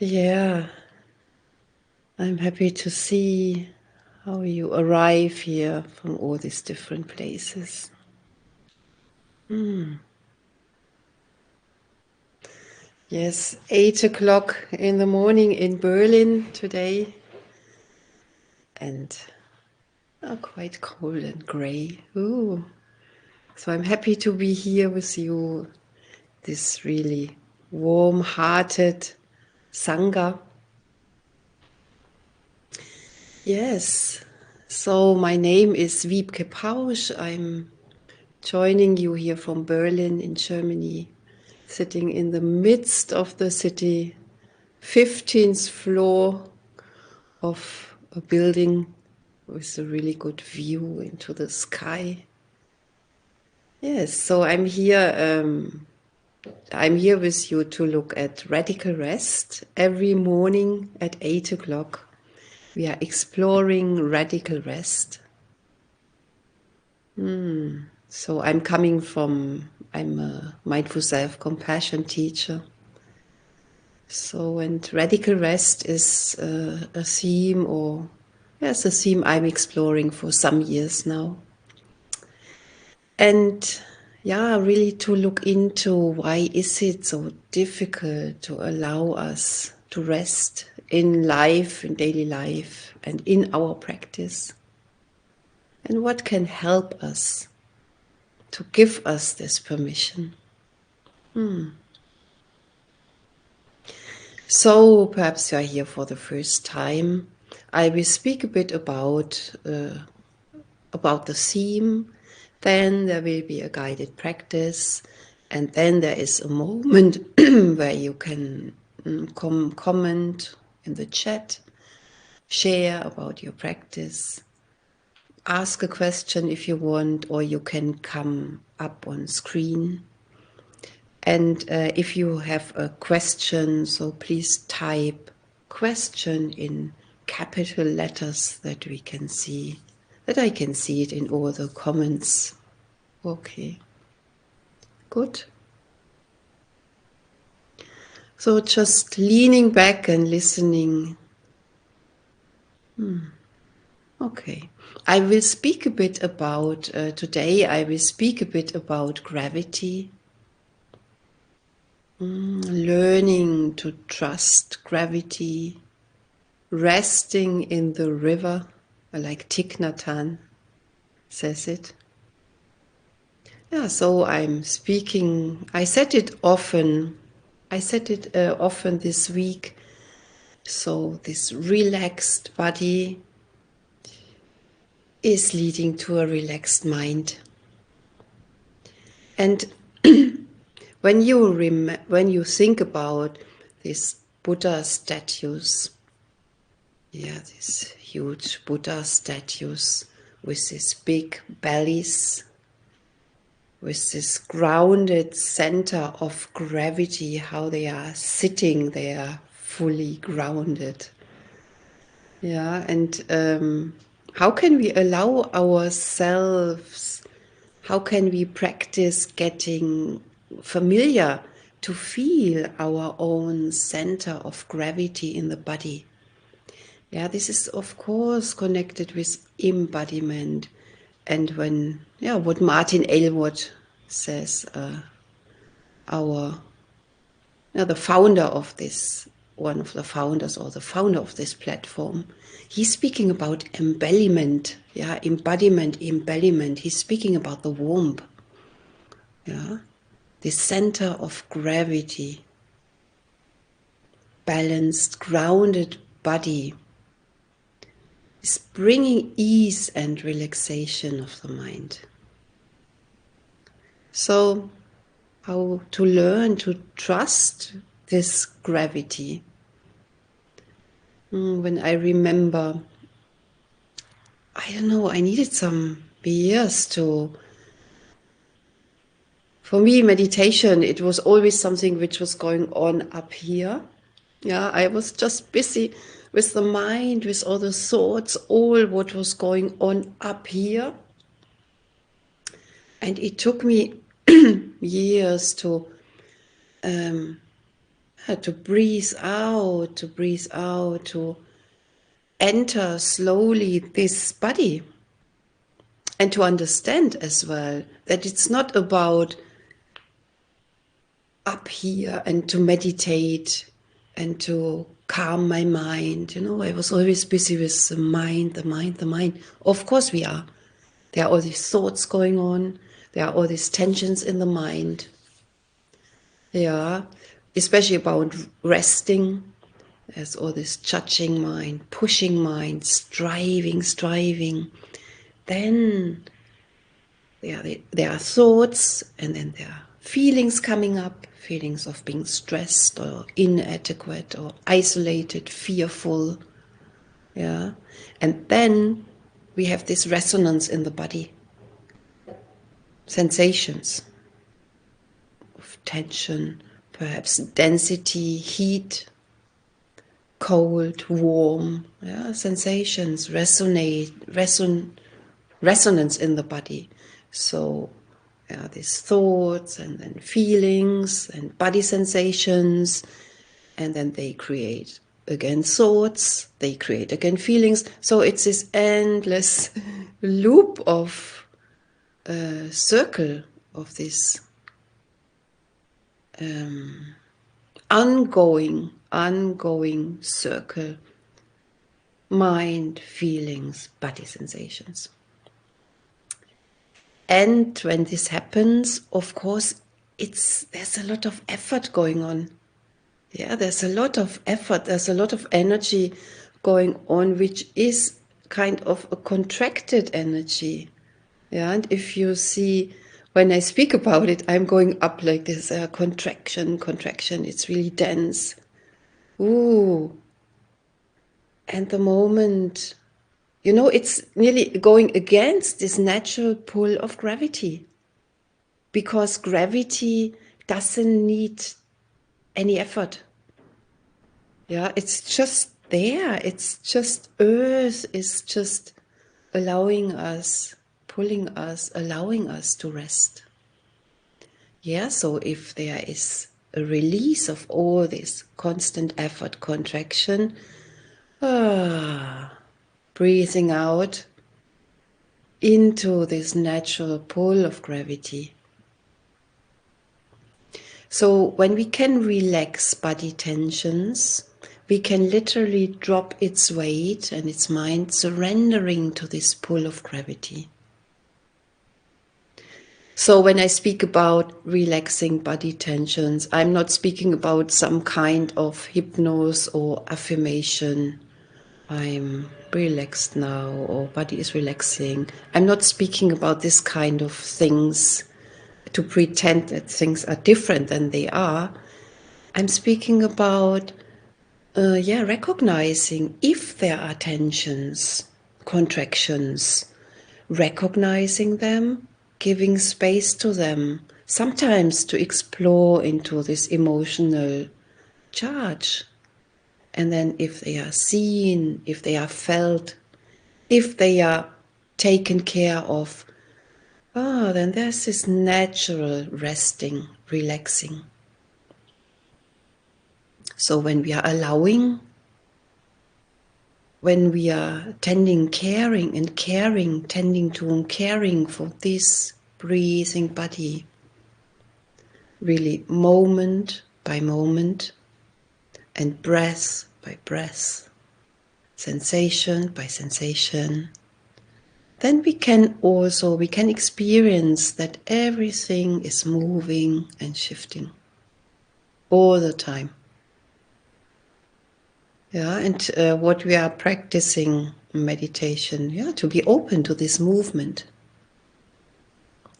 Yeah, I'm happy to see how you arrive here from all these different places. Yes, 8 o'clock in the morning in Berlin today, and quite cold and gray. Ooh. So I'm happy to be here with you, this really warm-hearted Sangha. Yes, so my name is Wiebke Pausch. I'm joining you here from Berlin in Germany, sitting in the midst of the city, 15th floor of a building with a really good view into the sky. Yes, so I'm here with you to look at radical rest every morning at 8 o'clock. We are exploring radical rest. So I'm a mindful self-compassion teacher. So, and radical rest is a theme, or yes, a theme I'm exploring for some years now. And yeah, really to look into why is it so difficult to allow us to rest in life, in daily life, and in our practice. And what can help us to give us this permission. So perhaps you are here for the first time. I will speak a bit about the theme. Then there will be a guided practice, and then there is a moment where you can comment in the chat, share about your practice, ask a question if you want, or you can come up on screen. And if you have a question, so please type question in capital letters that we can see, that I can see it in all the comments. Okay, good. So just leaning back and listening. Okay. I will speak a bit about, today I will speak a bit about gravity. Learning to trust gravity, resting in the river, like Thich Nhat Hanh says it. Yeah, so I'm speaking, I said it often this week. So this relaxed body is leading to a relaxed mind. And when you think about these Buddha statues, yeah, these huge Buddha statues with these big bellies, with this grounded center of gravity, how they are sitting there fully grounded. Yeah, and how can we allow ourselves, how can we practice getting familiar to feel our own center of gravity in the body? Yeah, this is of course connected with embodiment. And what Martin Aylward says, the founder of this, one of the founders or the founder of this platform, he's speaking about embelliment, embelliment. He's speaking about the womb, the center of gravity, balanced, grounded body is bringing ease and relaxation of the mind. So, how to learn to trust this gravity? When I remember, I don't know, I needed some years for me, meditation, it was always something which was going on up here. Yeah, I was just busy with the mind, with all the thoughts, all what was going on up here. And it took me years to to breathe out, to enter slowly this body, and to understand as well that it's not about up here and to meditate and to calm my mind. I was always busy with the mind, the mind, the mind. Of course we are. There are all these thoughts going on. There are all these tensions in the mind. Yeah, especially about resting. There's all this judging mind, pushing mind, striving. Then there are thoughts, and then there are feelings coming up, feelings of being stressed or inadequate or isolated, fearful. Yeah, and then we have this resonance in the body, sensations of tension, perhaps density, heat, cold, warm, yeah, sensations, resonance in the body. So these thoughts and then feelings and body sensations, and then they create again thoughts, they create again feelings. So it's this endless loop of circle of this ongoing circle: mind, feelings, body sensations. And when this happens, of course, there's a lot of effort going on. Yeah, there's a lot of effort, there's a lot of energy going on, which is kind of a contracted energy. Yeah, and if you see, when I speak about it, I'm going up like this, contraction, it's really dense. Ooh. And the moment, it's nearly going against this natural pull of gravity. Because gravity doesn't need any effort. Yeah, it's just there. It's just Earth is just allowing us, pulling us, allowing us to rest. Yeah, so if there is a release of all this constant effort, contraction, breathing out into this natural pull of gravity. So when we can relax body tensions, we can literally drop its weight and its mind, surrendering to this pull of gravity. So when I speak about relaxing body tensions, I'm not speaking about some kind of hypnosis or affirmation. I'm relaxed now, or body is relaxing. I'm not speaking about this kind of things to pretend that things are different than they are. I'm speaking about recognizing if there are tensions, contractions, recognizing them, giving space to them, sometimes to explore into this emotional charge. And then if they are seen, if they are felt, if they are taken care of, then there's this natural resting, relaxing. So when we are allowing, when we are tending to and caring for this breathing body, really moment by moment and breath by breath, sensation by sensation, then we can experience that everything is moving and shifting all the time. Yeah, and what we are practicing meditation, to be open to this movement,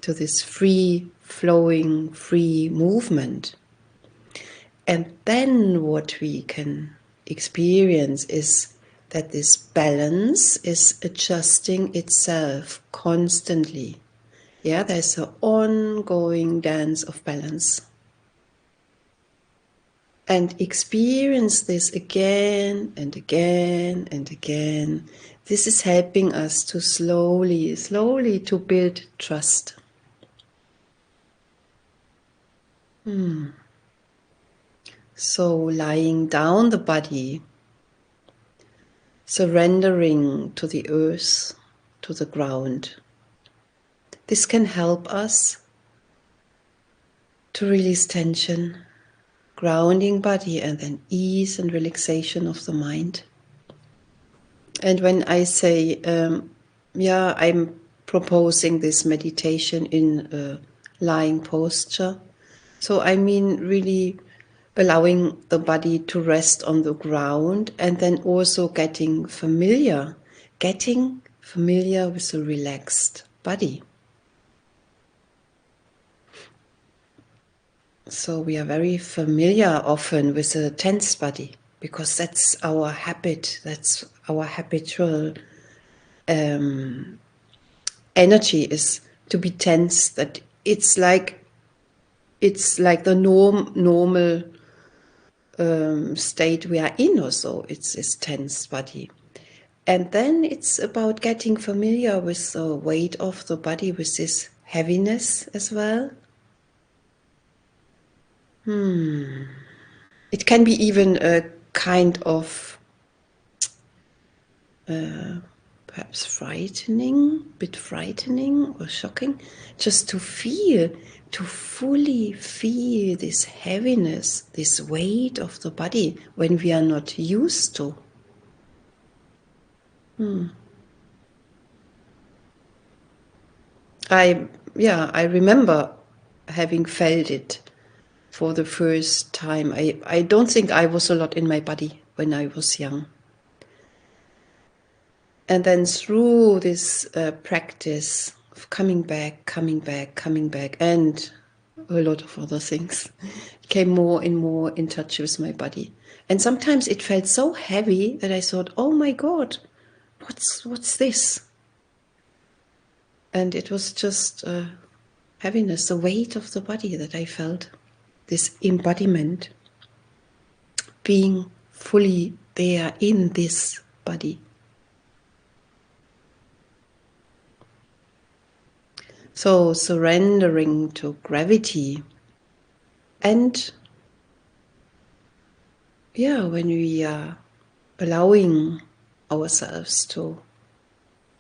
to this free flowing, free movement. And then what we can experience is that this balance is adjusting itself constantly. Yeah, there's an ongoing dance of balance. And experience this again and again and again. This is helping us to slowly to build trust. So lying down the body, surrendering to the earth, to the ground. This can help us to release tension, grounding body, and then ease and relaxation of the mind. And when I say, I'm proposing this meditation in a lying posture, so I mean really allowing the body to rest on the ground and then also getting familiar with a relaxed body. So we are very familiar often with a tense body because that's our habit, that's our habitual energy is to be tense, that it's like the normal state we are in or so. It's this tense body. And then it's about getting familiar with the weight of the body, with this heaviness as well. It can be even a kind of perhaps bit frightening or shocking, just to fully feel this heaviness, this weight of the body when we are not used to. I remember having felt it for the first time. I don't think I was a lot in my body when I was young. And then through this practice of coming back, and a lot of other things, came more and more in touch with my body. And sometimes it felt so heavy that I thought, oh my God, what's this? And it was just heaviness, the weight of the body that I felt, this embodiment, being fully there in this body. So surrendering to gravity. And when we are allowing ourselves to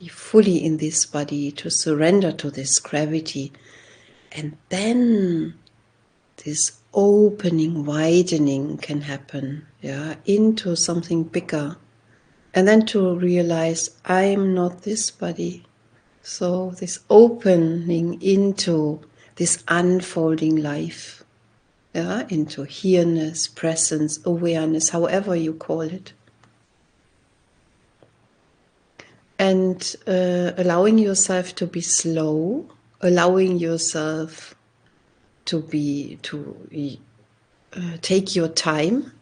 be fully in this body, to surrender to this gravity, and then this opening, widening can happen, into something bigger. And then to realize I'm not this body. So this opening into this unfolding life, into here-ness, presence, awareness, however you call it. And allowing yourself to be slow, allowing yourself to take your time.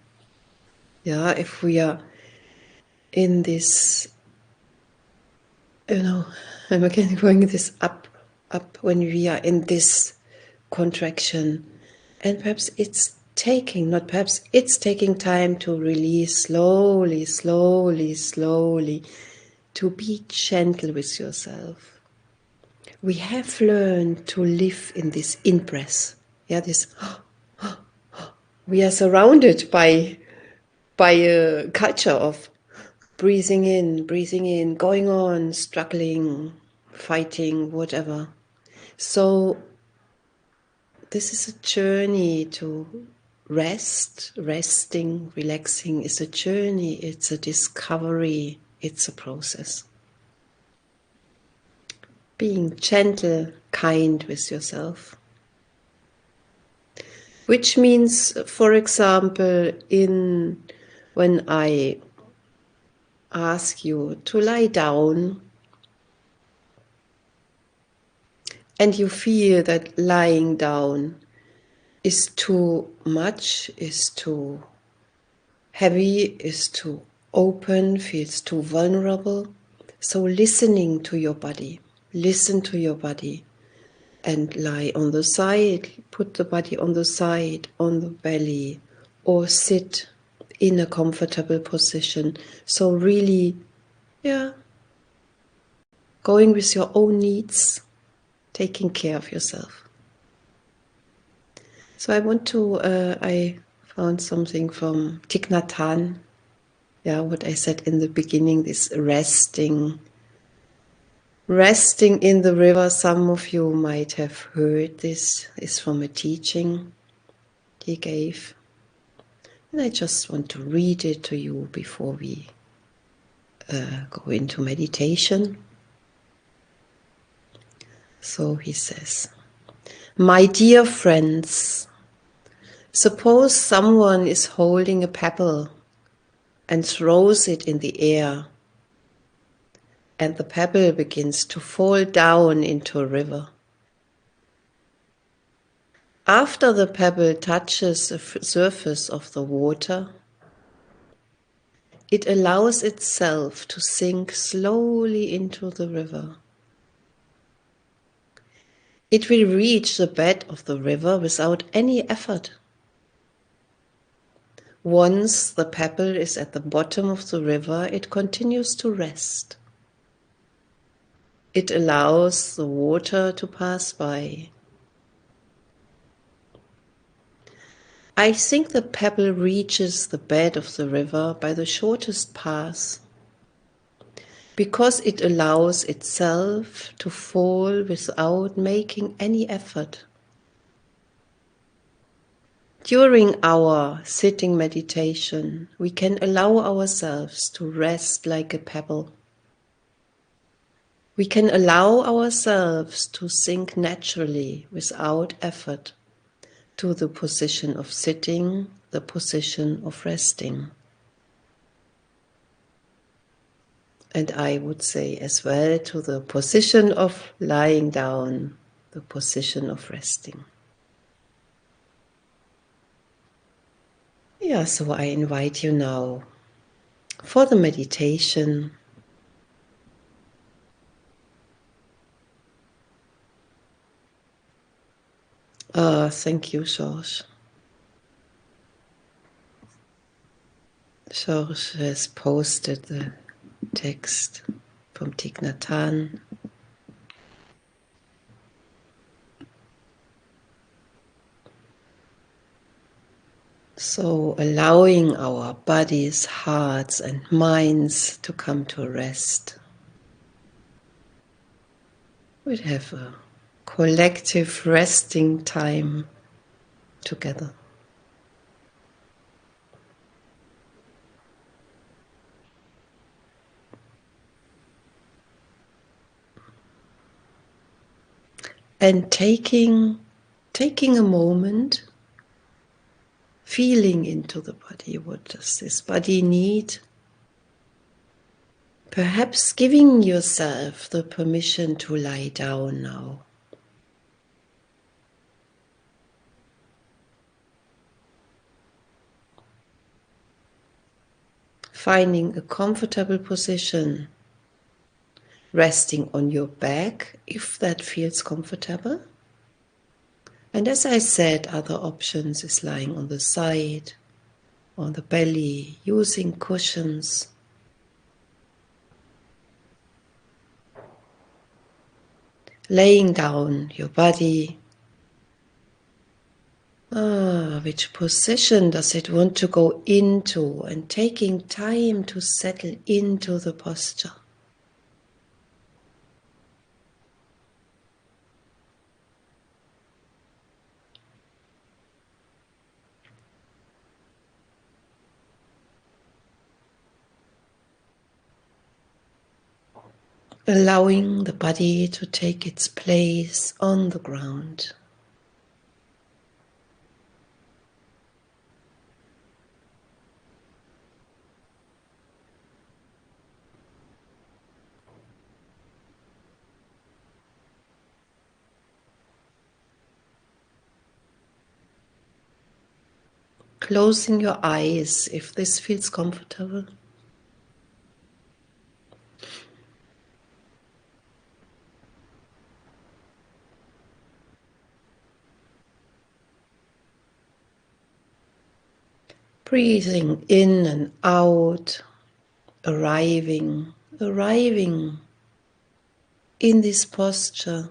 If we are in this, I'm again going this up, when we are in this contraction, and perhaps it's taking time to release slowly, to be gentle with yourself. We have learned to live in this in-breath. We are surrounded by a culture of breathing in, going on, struggling, fighting, whatever. So this is a journey to resting, relaxing is a journey, it's a discovery, it's a process. Being gentle, kind with yourself. Which means, for example, when I ask you to lie down and you feel that lying down is too much, is too heavy, is too open, feels too vulnerable. So listening to your body, listen to your body and lie on the side, put the body on the side, on the belly, or sit in a comfortable position. So really, going with your own needs, taking care of yourself. So I Found something from Thich Nhat Hanh. Yeah, what I said in the beginning, this resting in the river. Some of you might have heard this is from a teaching he gave. And I just want to read it to you before we go into meditation. So he says, "My dear friends, suppose someone is holding a pebble and throws it in the air, and the pebble begins to fall down into a river. After the pebble touches the surface of the water, it allows itself to sink slowly into the river. It will reach the bed of the river without any effort. Once the pebble is at the bottom of the river, it continues to rest. It allows the water to pass by. I think the pebble reaches the bed of the river by the shortest path, because it allows itself to fall without making any effort. During our sitting meditation, we can allow ourselves to rest like a pebble. We can allow ourselves to sink naturally without effort to the position of sitting, the position of resting. And I would say as well to the position of lying down, the position of resting. Yeah, so I invite you now for the meditation. Thank you, George. George has posted the text from Thich Nhat Hanh. So allowing our bodies, hearts and minds to come to rest. We'd have a collective resting time together. And taking a moment, feeling into the body. What does this body need? Perhaps giving yourself the permission to lie down now. Finding a comfortable position, resting on your back if that feels comfortable. And as I said, other options is lying on the side, on the belly, using cushions. Laying down your body. Which position does it want to go into? And taking time to settle into the posture. Allowing the body to take its place on the ground. Closing your eyes if this feels comfortable. Breathing in and out, arriving in this posture.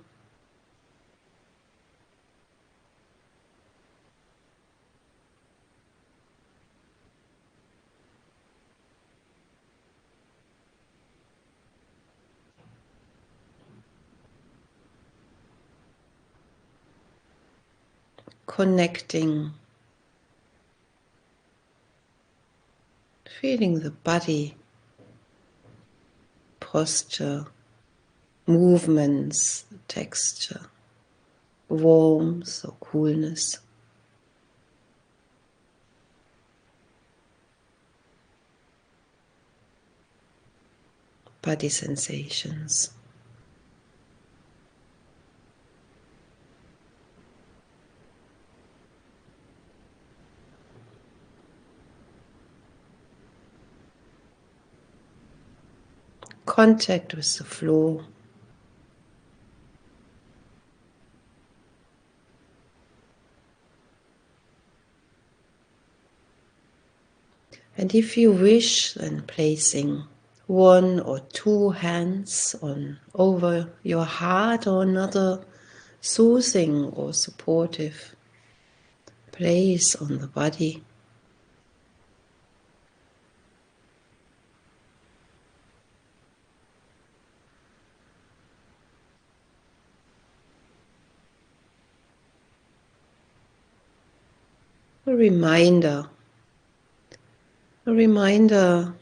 connecting, feeling the body, posture, movements, texture, warmth or coolness, body sensations. Contact with the floor. And if you wish, then placing one or two hands on over your heart or another soothing or supportive place on the body. A reminder, a reminder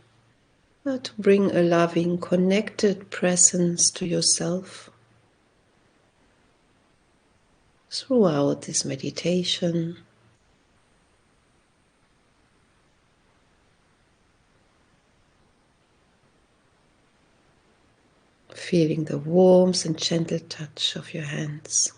to bring a loving, connected presence to yourself throughout this meditation. Feeling the warmth and gentle touch of your hands.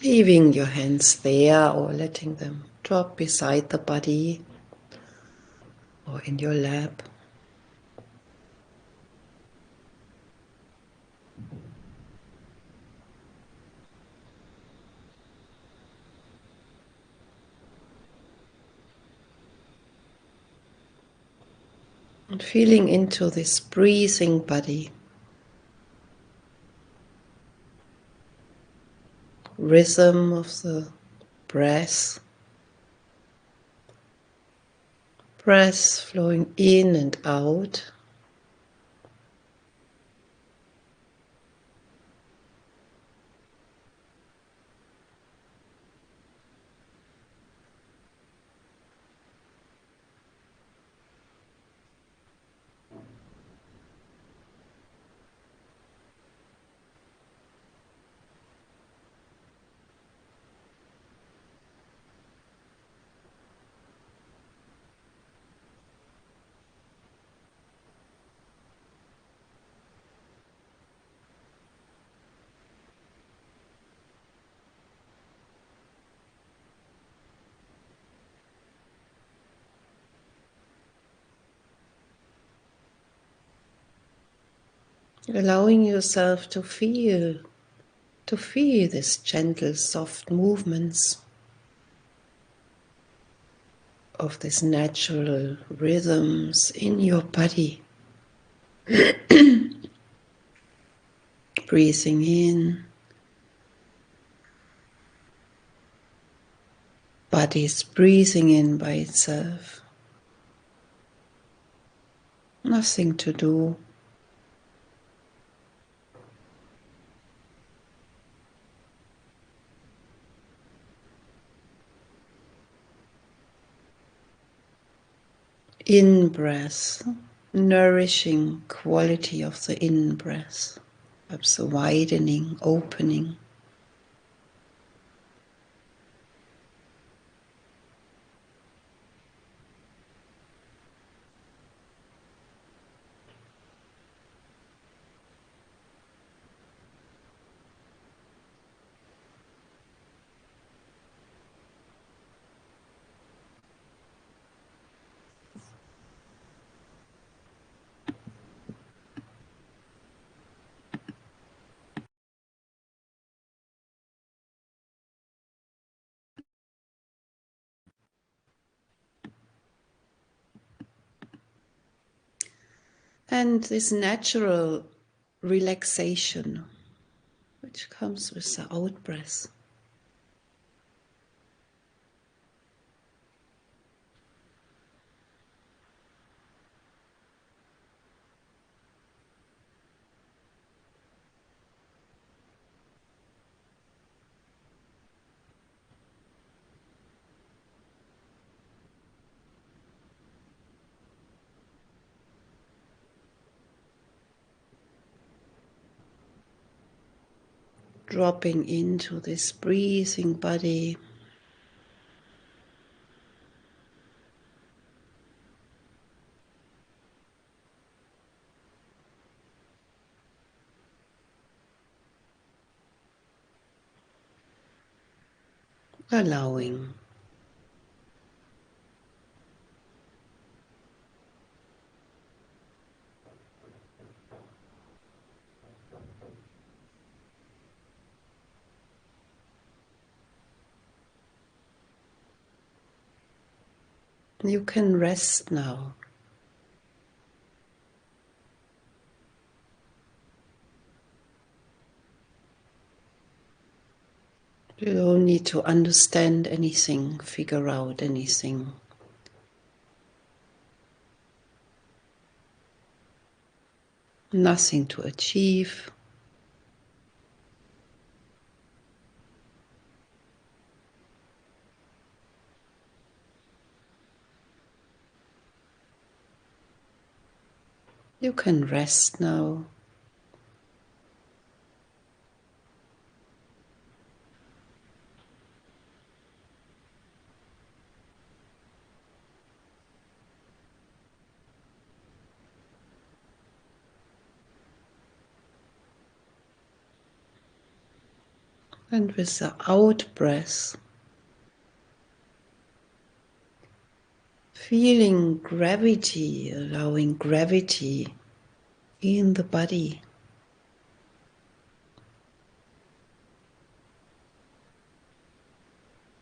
Leaving your hands there or letting them drop beside the body or in your lap. And feeling into this breathing body, rhythm of the breath, breath flowing in and out. Allowing yourself to feel this gentle, soft movements of these natural rhythms in your body. Breathing in, body's breathing in by itself. Nothing to do. In-breath, nourishing quality of the in-breath, perhaps a widening, opening. And this natural relaxation which comes with the out breath. Dropping into this breathing body. Allowing. You can rest now. You don't need to understand anything, figure out anything. Nothing to achieve. You can rest now. And with the out breath, feeling gravity, allowing gravity in the body.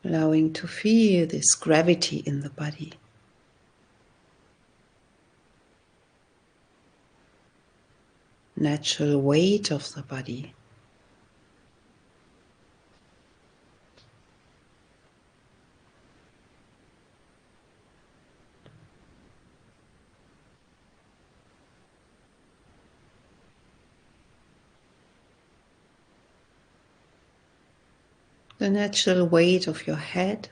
Allowing to feel this gravity in the body. Natural weight of the body. The natural weight of your head.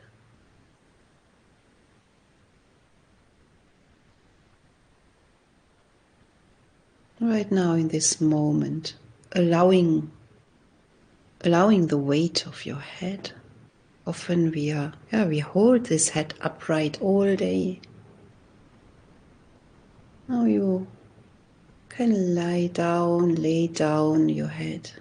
Right now in this moment, allowing the weight of your head. Often we hold this head upright all day. Now you can lay down your head.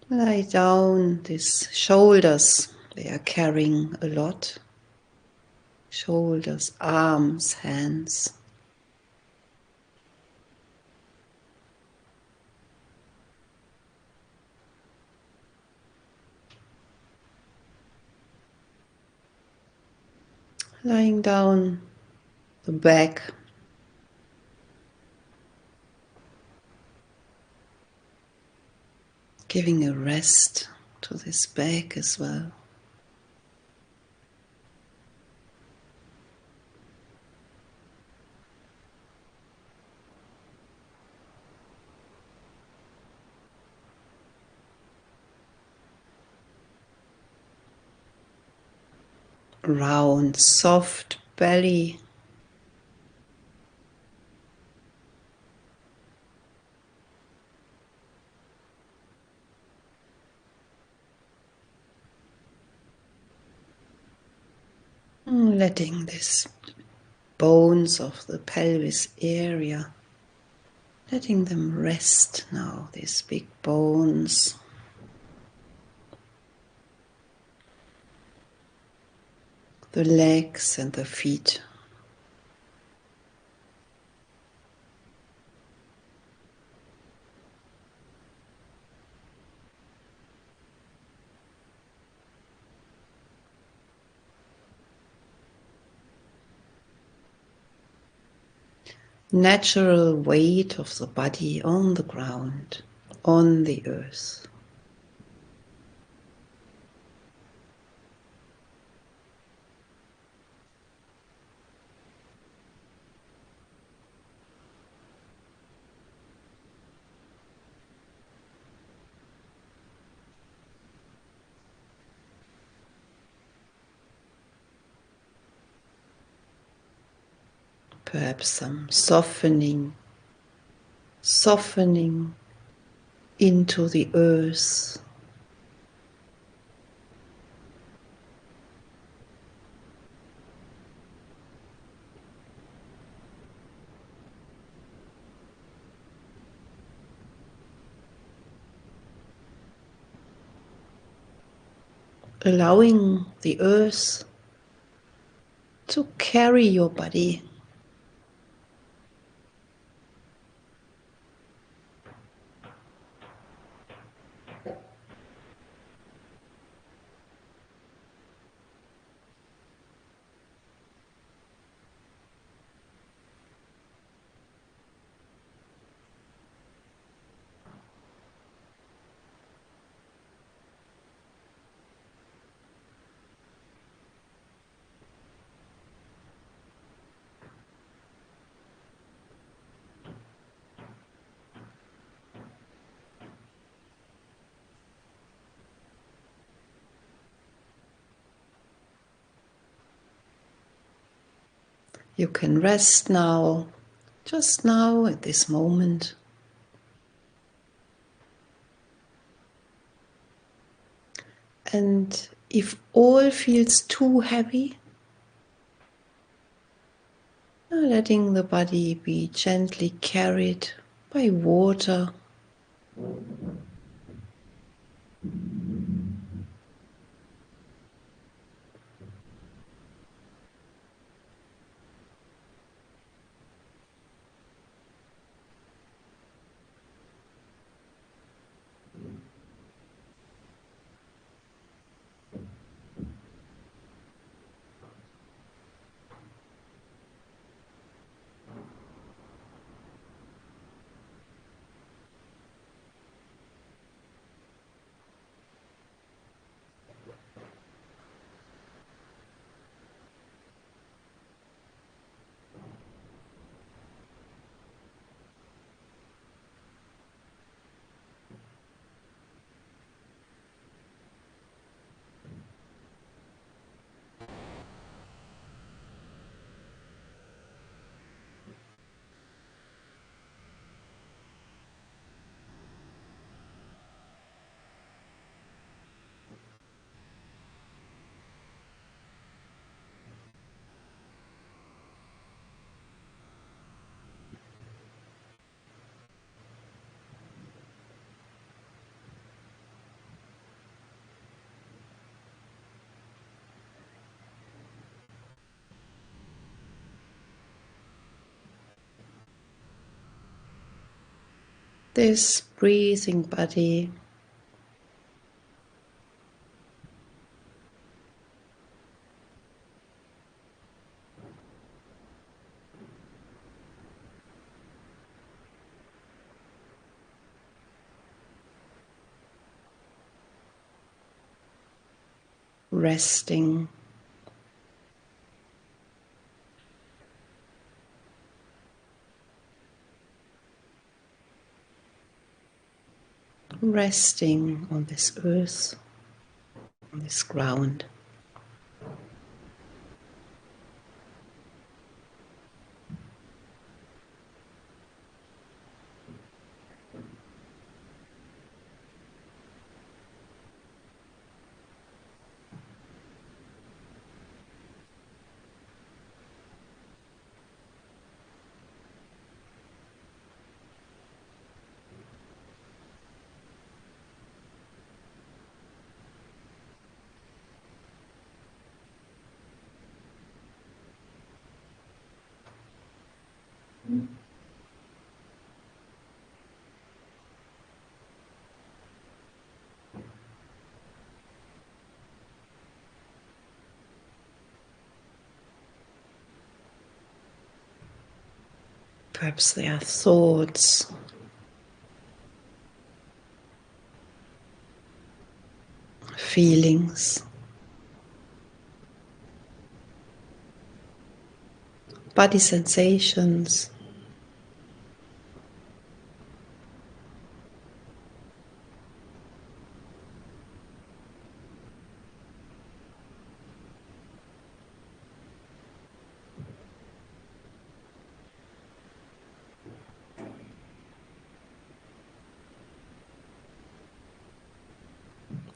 Lie down, these shoulders, they are carrying a lot. Shoulders, arms, hands. Lying down, the back. Giving a rest to this back as well. Round, soft belly. Letting this bones of the pelvis area, letting them rest now, these big bones. the legs and the feet. Natural weight of the body on the ground, on the earth. Perhaps some softening into the earth. Allowing the earth to carry your body. You can rest now, just now at this moment. And if all feels too heavy, letting the body be gently carried by water. This breathing body resting, resting on this earth, on this ground. Perhaps there are thoughts, feelings, body sensations.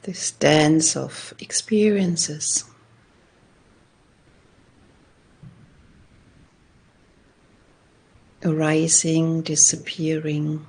This dance of experiences. Arising, disappearing.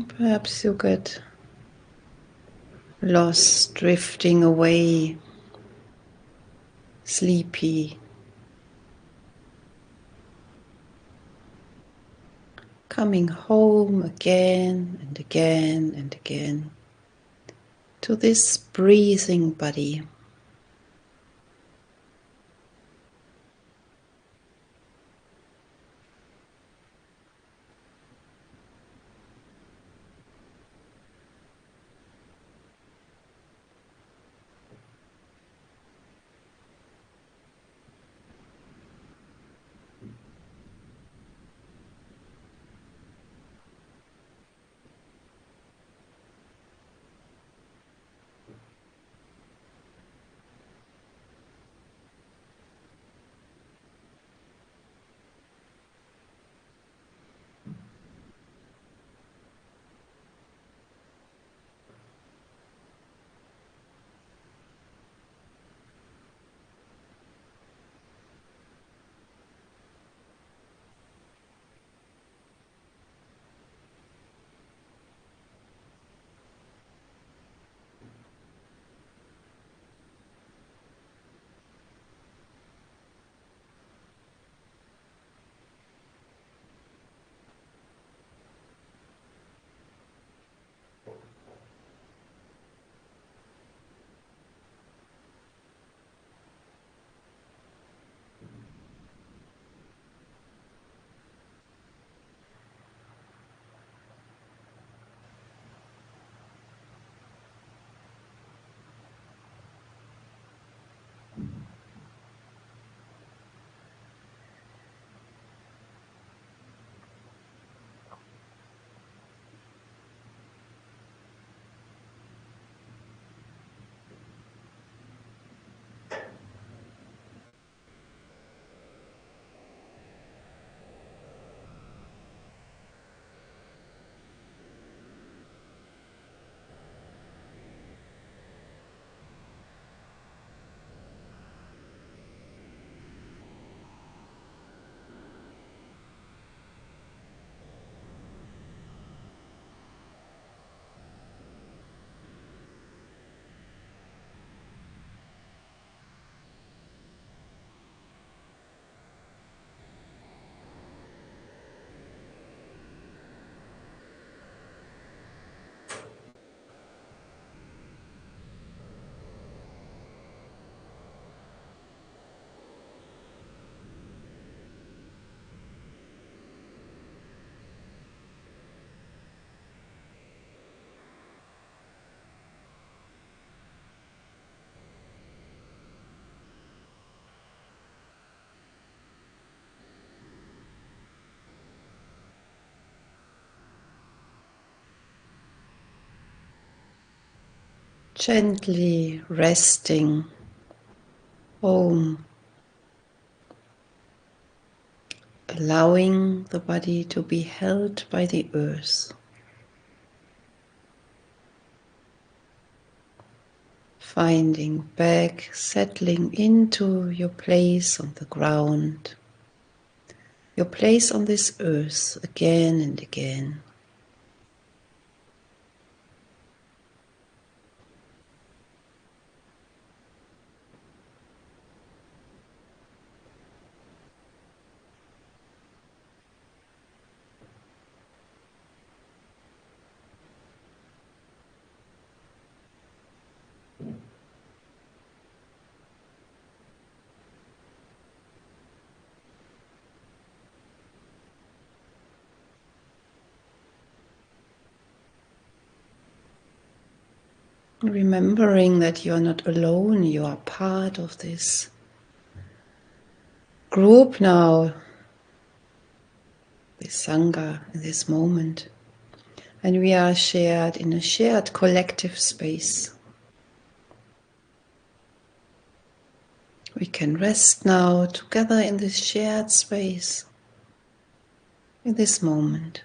Perhaps you get lost, drifting away, sleepy, coming home again and again and again to this breathing body. Gently resting home, allowing the body to be held by the earth, finding back, settling into your place on the ground, your place on this earth again and again. Remembering that you are not alone, you are part of this group now, this Sangha, in this moment. And we are shared in a shared collective space. We can rest now together in this shared space, in this moment.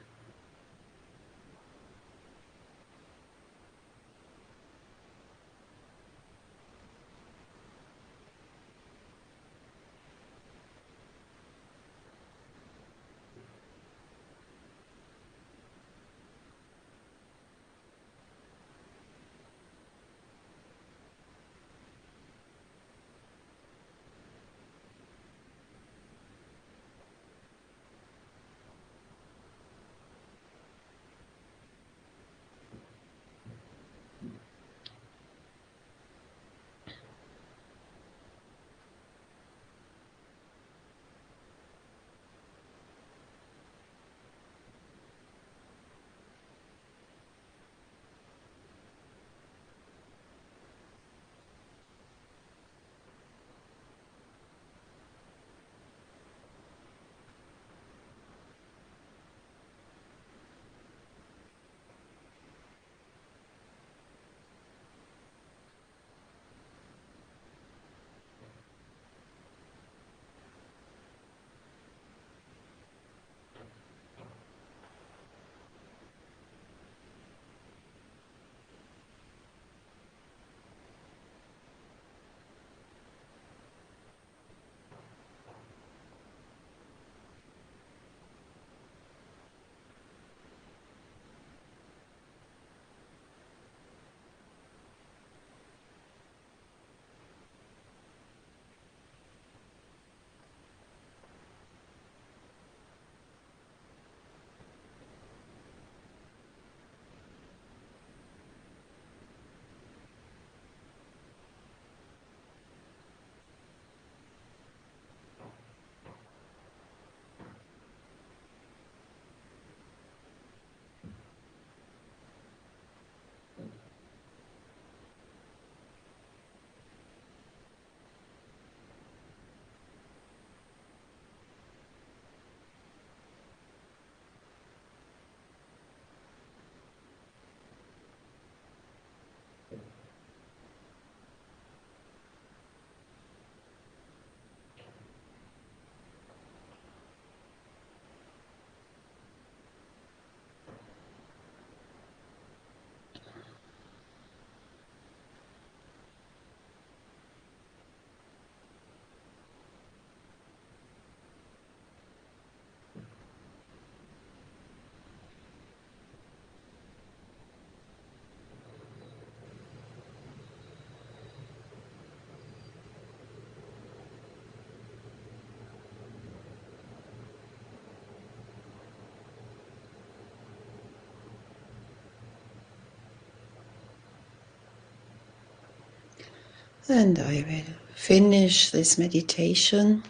And I will finish this meditation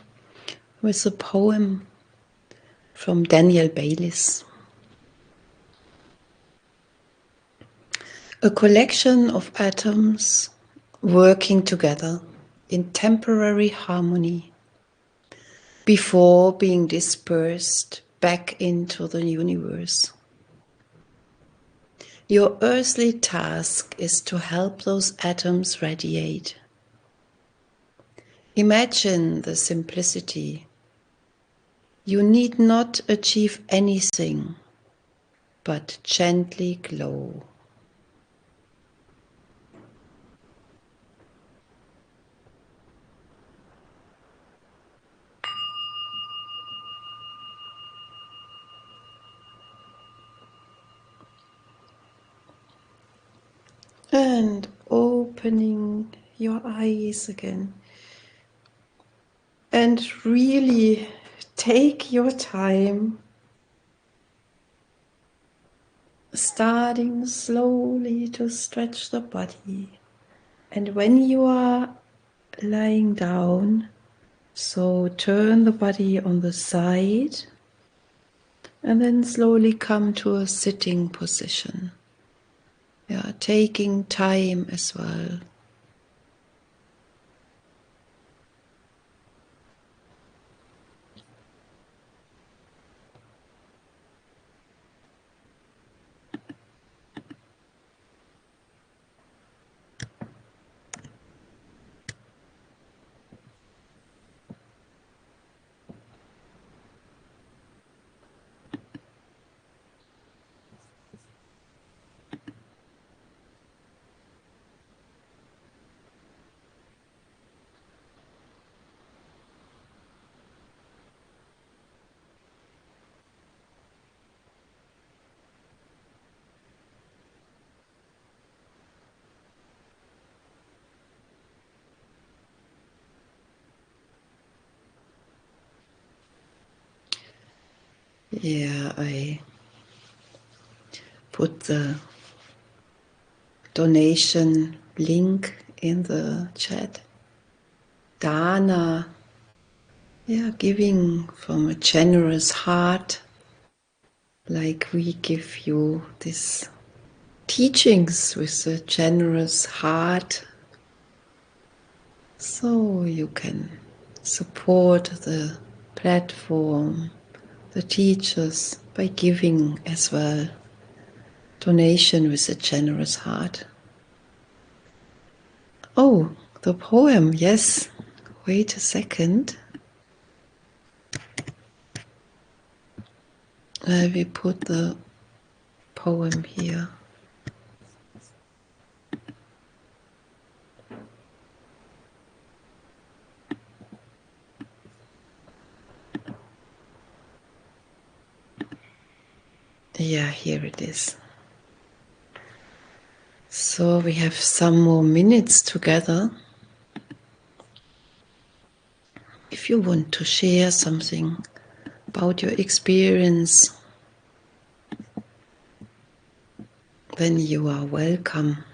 with a poem from Daniel Baylis. A collection of atoms working together in temporary harmony before being dispersed back into the universe. Your earthly task is to help those atoms radiate. Imagine the simplicity. You need not achieve anything, but gently glow. And opening your eyes again. And really take your time, starting slowly to stretch the body. And when you are lying down, so turn the body on the side and then slowly come to a sitting position. Yeah, taking time as well. Yeah, I put the donation link in the chat. Dana, yeah, giving from a generous heart, like we give you these teachings with a generous heart, so you can support the platform, the teachers, by giving as well. Donation with a generous heart. Oh, the poem, yes. Wait a second. We put the poem here. Yeah, here it is. So we have some more minutes together. If you want to share something about your experience, then you are welcome.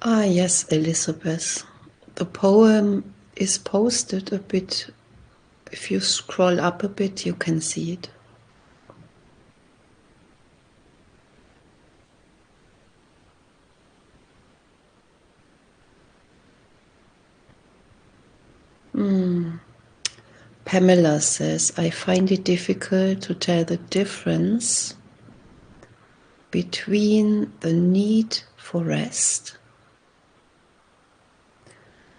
Ah, yes, Elizabeth. The poem is posted a bit. If you scroll up a bit, you can see it. Pamela says, I find it difficult to tell the difference between the need for rest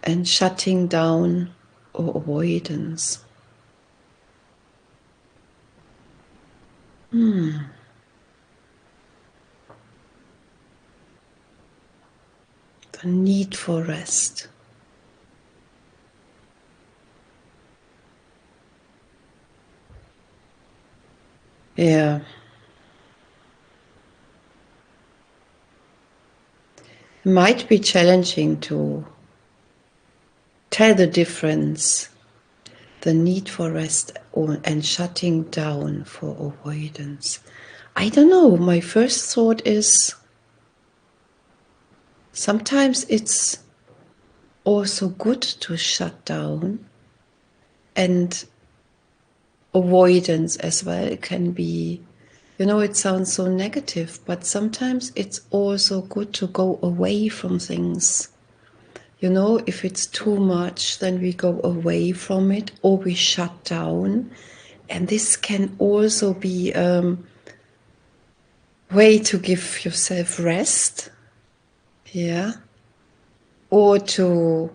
and shutting down or avoidance. The need for rest. Yeah. It might be challenging to tell the difference, the need for rest and shutting down for avoidance. I don't know. My first thought is sometimes it's also good to shut down, and avoidance as well. It can be, it sounds so negative, but sometimes it's also good to go away from things. If it's too much, then we go away from it or we shut down. And this can also be a way to give yourself rest, yeah, or to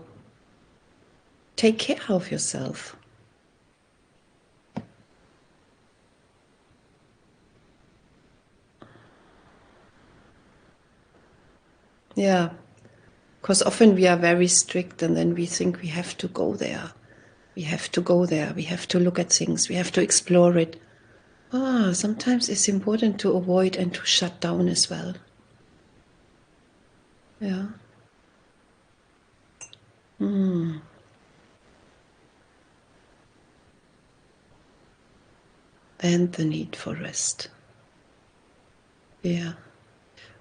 take care of yourself. Yeah, because often we are very strict and then we think we have to go there. We have to go there. We have to look at things. We have to explore it. Sometimes it's important to avoid and to shut down as well. Yeah. And the need for rest. Yeah.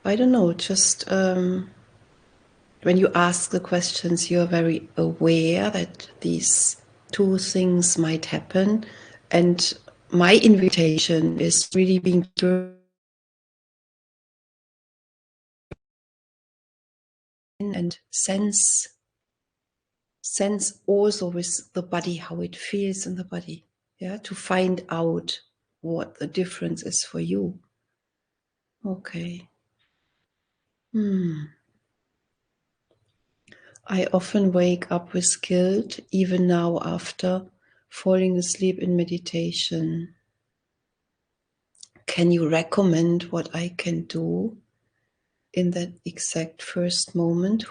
I don't know, just when you ask the questions, you're very aware that these two things might happen. And my invitation is really being driven and sense also with the body how it feels in the body. Yeah, to find out what the difference is for you. Okay. I often wake up with guilt, even now after falling asleep in meditation. Can you recommend what I can do in that exact first moment?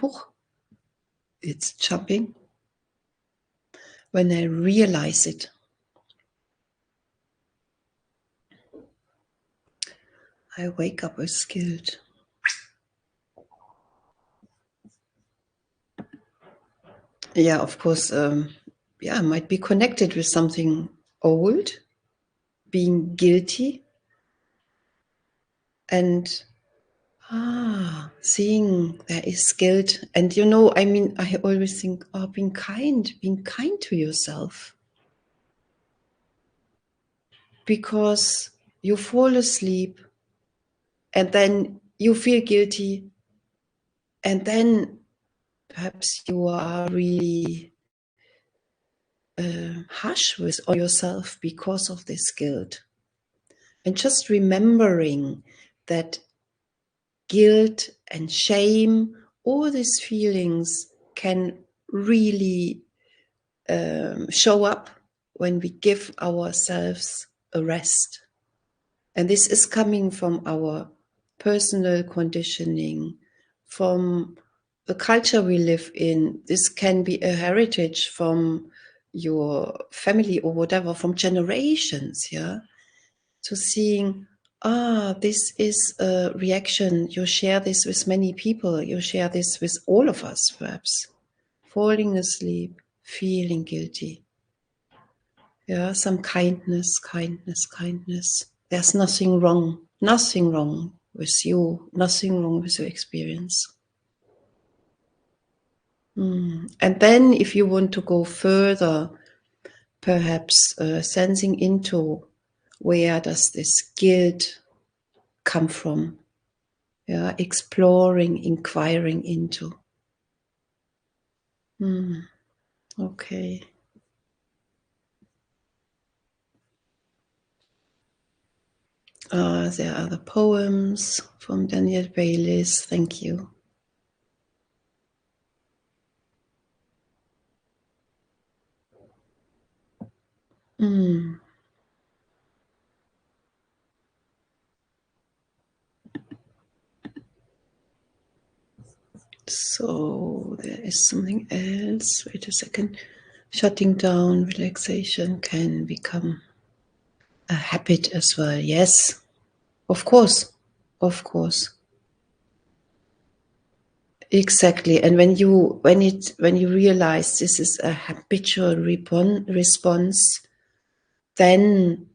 It's jumping. When I realize it, I wake up with guilt. Yeah, of course. Yeah, might be connected with something old, being guilty, and seeing there is guilt. And I always think, being kind to yourself. Because you fall asleep and then you feel guilty, and then perhaps you are really harsh with yourself because of this guilt. And just remembering that guilt and shame, all these feelings can really show up when we give ourselves a rest. And this is coming from our personal conditioning, from the culture we live in. This can be a heritage from your family or whatever, from generations, yeah? To seeing, this is a reaction. You share this with many people. You share this with all of us, perhaps. Falling asleep, feeling guilty. Yeah, some kindness, kindness, kindness. There's nothing wrong with you, nothing wrong with your experience. And then if you want to go further, perhaps sensing into where does this guilt come from? Yeah, exploring, inquiring into. Okay. There are the poems from Daniel Baylis. Thank you. So there is something else. Wait a second. Shutting down, relaxation can become a habit as well. Yes, of course. Of course. Exactly. And when you realize this is a habitual response, then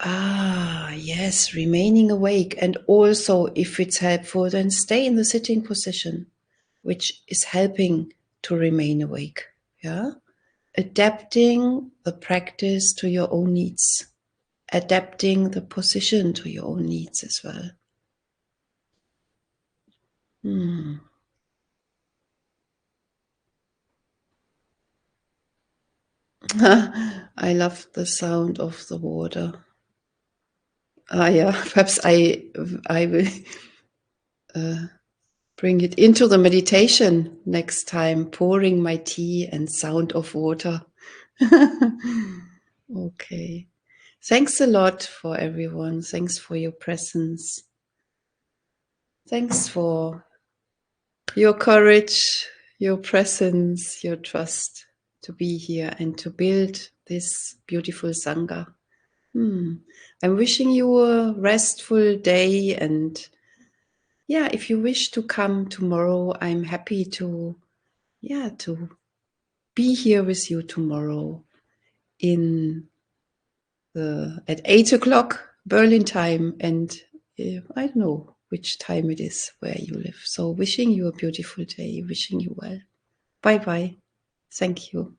yes, remaining awake. And also if it's helpful, then stay in the sitting position, which is helping to remain awake. Yeah. Adapting the practice to your own needs, adapting the position to your own needs as well. I love the sound of the water. Yeah, perhaps I will bring it into the meditation next time, pouring my tea and sound of water. Okay. Thanks a lot for everyone. Thanks for your presence. Thanks for your courage, your presence, your trust to be here and to build this beautiful Sangha. I'm wishing you a restful day, and yeah, if you wish to come tomorrow, I'm happy to be here with you tomorrow at 8 o'clock Berlin time, and I don't know which time it is where you live. So wishing you a beautiful day, wishing you well. Bye bye. Thank you.